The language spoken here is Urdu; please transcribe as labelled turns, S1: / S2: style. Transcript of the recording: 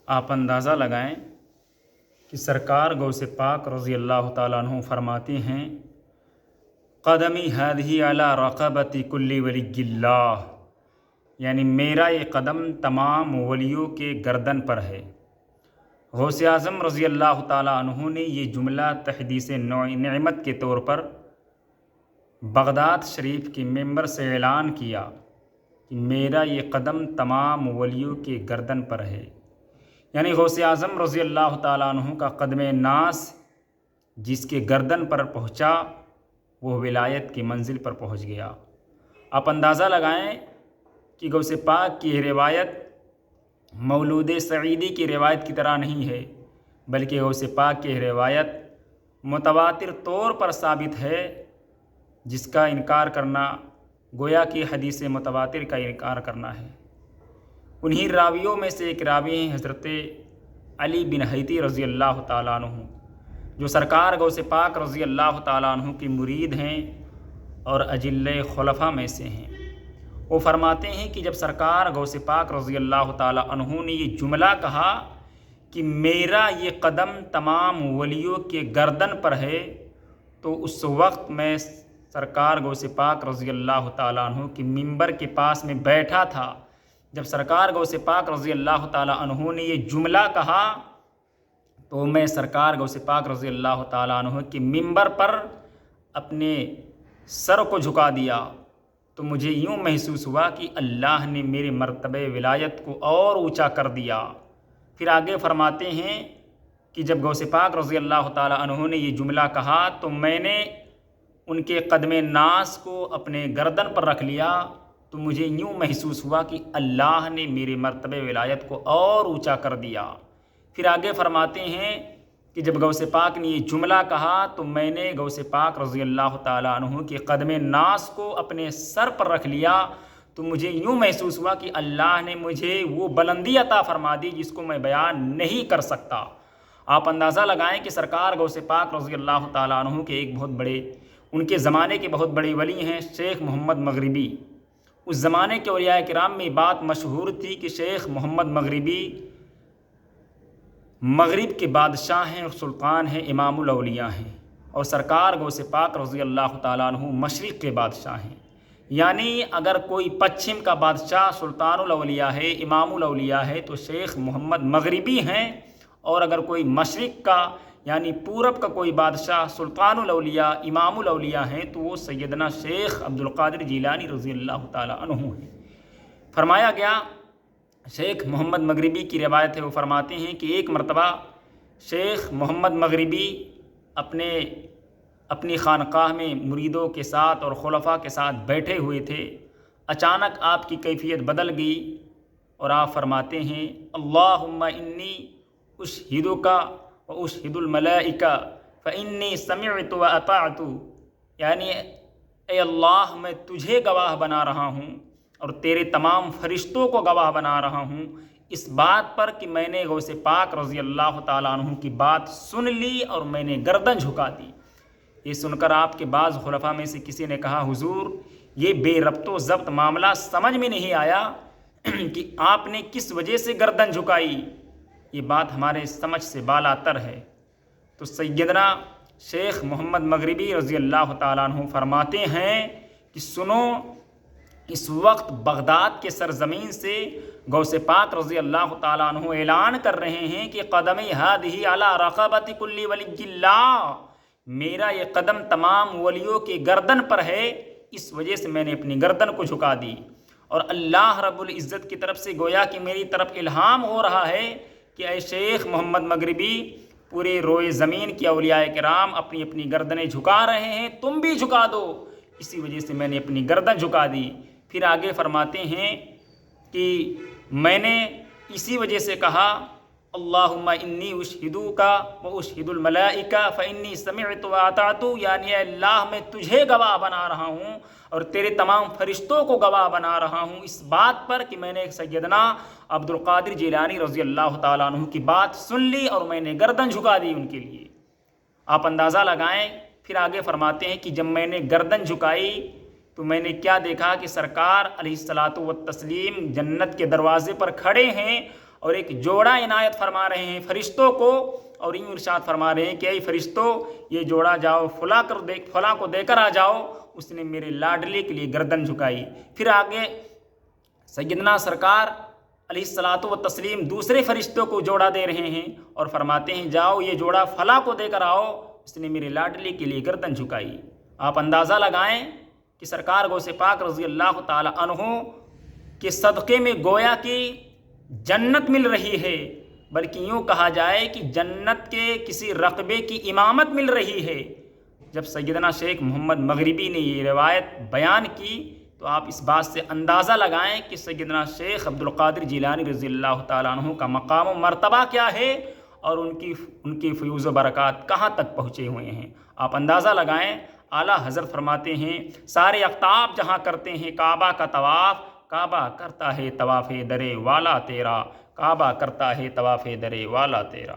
S1: آپ اندازہ لگائیں کہ سرکار غوث پاک رضی اللہ تعالیٰ عنہ فرماتے ہیں قدمی ہذہ علی رقبۃ کل ولی اللہ، یعنی میرا یہ قدم تمام ولیوں کے گردن پر ہے۔ غوث اعظم رضی اللہ تعالیٰ عنہ نے یہ جملہ تحدیث نعمت کے طور پر بغداد شریف کے ممبر سے اعلان کیا کہ میرا یہ قدم تمام ولیوں کے گردن پر ہے، یعنی غوث اعظم رضی اللہ تعالیٰ عنہ کا قدم ناز جس کے گردن پر پہنچا وہ ولایت کی منزل پر پہنچ گیا۔ آپ اندازہ لگائیں کہ غوث پاک کی روایت مولود سعیدی کی روایت کی طرح نہیں ہے، بلکہ غوث پاک کی روایت متواتر طور پر ثابت ہے، جس کا انکار کرنا گویا کہ حدیث متواتر کا انکار کرنا ہے۔ انہی راویوں میں سے ایک راوی ہیں حضرت علی بن حیتی رضی اللہ تعالیٰ عنہ، جو سرکار غوث پاک رضی اللہ تعالیٰ عنہ کی مرید ہیں اور اجلّہ خلفاء میں سے ہیں۔ وہ فرماتے ہیں کہ جب سرکار غوث پاک رضی اللہ تعالیٰ عنہ نے یہ جملہ کہا کہ میرا یہ قدم تمام ولیوں کے گردن پر ہے، تو اس وقت میں سرکار غوث پاک رضی اللہ تعالیٰ عنہ کی ممبر کے پاس میں بیٹھا تھا۔ جب سرکار غوث پاک رضی اللہ تعالیٰ عنہ نے یہ جملہ کہا تو میں سرکار غوث پاک رضی اللہ تعالیٰ عنہ کی ممبر پر اپنے سر کو جھکا دیا، تو مجھے یوں محسوس ہوا کہ اللہ نے میرے مرتبہ ولایت کو اور اونچا کر دیا۔ پھر آگے فرماتے ہیں کہ جب غوث پاک رضی اللہ تعالیٰ عنہ نے یہ جملہ کہا تو میں نے ان کے قدم ناز کو اپنے گردن پر رکھ لیا، تو مجھے یوں محسوس ہوا کہ اللہ نے میرے مرتبہ ولایت کو اور اونچا کر دیا۔ پھر آگے فرماتے ہیں کہ جب غوث پاک نے یہ جملہ کہا تو میں نے غوث پاک رضی اللہ تعالیٰ عنہ کے قدم ناز کو اپنے سر پر رکھ لیا، تو مجھے یوں محسوس ہوا کہ اللہ نے مجھے وہ بلندی عطا فرما دی جس کو میں بیان نہیں کر سکتا۔ آپ اندازہ لگائیں کہ سرکار غوث پاک رضی اللہ تعالیٰ عنہ کے ایک بہت بڑے، ان کے زمانے کے بہت بڑے ولی ہیں شیخ محمد مغربی۔ اس زمانے کے اولیاء کرام میں بات مشہور تھی کہ شیخ محمد مغربی مغرب کے بادشاہ ہیں اور سلطان ہیں، امام الاولیاء ہیں، اور سرکار غوث پاک رضی اللہ تعالیٰ عنہ مشرق کے بادشاہ ہیں۔ یعنی اگر کوئی پچھم کا بادشاہ سلطان الاولیاء ہے، امام الاولیاء ہے، تو شیخ محمد مغربی ہیں، اور اگر کوئی مشرق کا یعنی پورب کا کوئی بادشاہ سلطان الاولیاء امام الاولیاء ہیں، تو وہ سیدنا شیخ عبد القادر جیلانی رضی اللہ تعالیٰ عنہ ہیں۔ فرمایا گیا شیخ محمد مغربی کی روایت ہے، وہ فرماتے ہیں کہ ایک مرتبہ شیخ محمد مغربی اپنی خانقاہ میں مریدوں کے ساتھ اور خلفاء کے ساتھ بیٹھے ہوئے تھے۔ اچانک آپ کی کیفیت بدل گئی اور آپ فرماتے ہیں اللہم انی اشہدک و اشہد الملائکہ فانی سمعت و اطعت، یعنی اے اللہ میں تجھے گواہ بنا رہا ہوں اور تیرے تمام فرشتوں کو گواہ بنا رہا ہوں اس بات پر کہ میں نے غوث پاک رضی اللہ تعالیٰ عنہ کی بات سن لی اور میں نے گردن جھکا دی۔ یہ سن کر آپ کے بعض خلفاء میں سے کسی نے کہا حضور یہ بے ربط و ضبط معاملہ سمجھ میں نہیں آیا کہ آپ نے کس وجہ سے گردن جھکائی، یہ بات ہمارے سمجھ سے بالاتر ہے۔ تو سیدنا شیخ محمد مغربی رضی اللہ تعالیٰ عنہ فرماتے ہیں کہ سنو، اس وقت بغداد کے سرزمین سے غوث پاک رضی اللہ تعالیٰ عنہ اعلان کر رہے ہیں کہ قدمی ہذہ علی رقبۃ کل ولی اللہ، میرا یہ قدم تمام ولیوں کے گردن پر ہے، اس وجہ سے میں نے اپنی گردن کو جھکا دی۔ اور اللہ رب العزت کی طرف سے گویا کہ میری طرف الہام ہو رہا ہے کہ اے شیخ محمد مغربی، پورے روئے زمین کے اولیاء کرام اپنی اپنی گردنیں جھکا رہے ہیں، تم بھی جھکا دو، اسی وجہ سے میں نے اپنی گردن جھکا دی۔ پھر آگے فرماتے ہیں کہ میں نے اسی وجہ سے کہا اللہم انی اشہدوک و اشہد الملائکہ فانی سمعت و اطعت، یعنی اے اللہ میں تجھے گواہ بنا رہا ہوں اور تیرے تمام فرشتوں کو گواہ بنا رہا ہوں اس بات پر کہ میں نے سیدنا عبد القادر جیلانی رضی اللہ تعالیٰ عنہ کی بات سن لی اور میں نے گردن جھکا دی ان کے لیے۔ آپ اندازہ لگائیں، پھر آگے فرماتے ہیں کہ جب میں نے گردن جھکائی تو میں نے کیا دیکھا کہ سرکار علیہ الصلاۃ والتسلیم جنت کے دروازے پر کھڑے ہیں اور ایک جوڑا عنایت فرما رہے ہیں فرشتوں کو، اور یوں ارشاد فرما رہے ہیں کہ اے فرشتوں یہ جوڑا جاؤ فلاں کو دے کر آ جاؤ، اس نے میرے لاڈلے کے لیے گردن جھکائی۔ پھر آگے سیدنا سرکار علیہ الصلاۃ والتسلیم دوسرے فرشتوں کو جوڑا دے رہے ہیں اور فرماتے ہیں جاؤ یہ جوڑا فلاں کو دے کر آؤ، اس نے میرے لاڈلے کے لیے گردن جھکائی۔ آپ اندازہ لگائیں کہ سرکار غوث پاک رضی اللہ تعالی عنہ کے صدقے میں گویا کہ جنت مل رہی ہے، بلکہ یوں کہا جائے کہ جنت کے کسی رقبے کی امامت مل رہی ہے۔ جب سیدنا شیخ محمد مغربی نے یہ روایت بیان کی تو آپ اس بات سے اندازہ لگائیں کہ سیدنا شیخ عبد القادر جیلانی رضی اللہ تعالیٰ عنہ کا مقام و مرتبہ کیا ہے اور ان کی فیوز و برکات کہاں تک پہنچے ہوئے ہیں۔ آپ اندازہ لگائیں، اعلیٰ حضرت فرماتے ہیں سارے اقطاب جہاں کرتے ہیں کعبہ کا طواف، کعبہ کرتا ہے طواف درے والا تیرا، کعبہ کرتا ہے طواف درے والا تیرا۔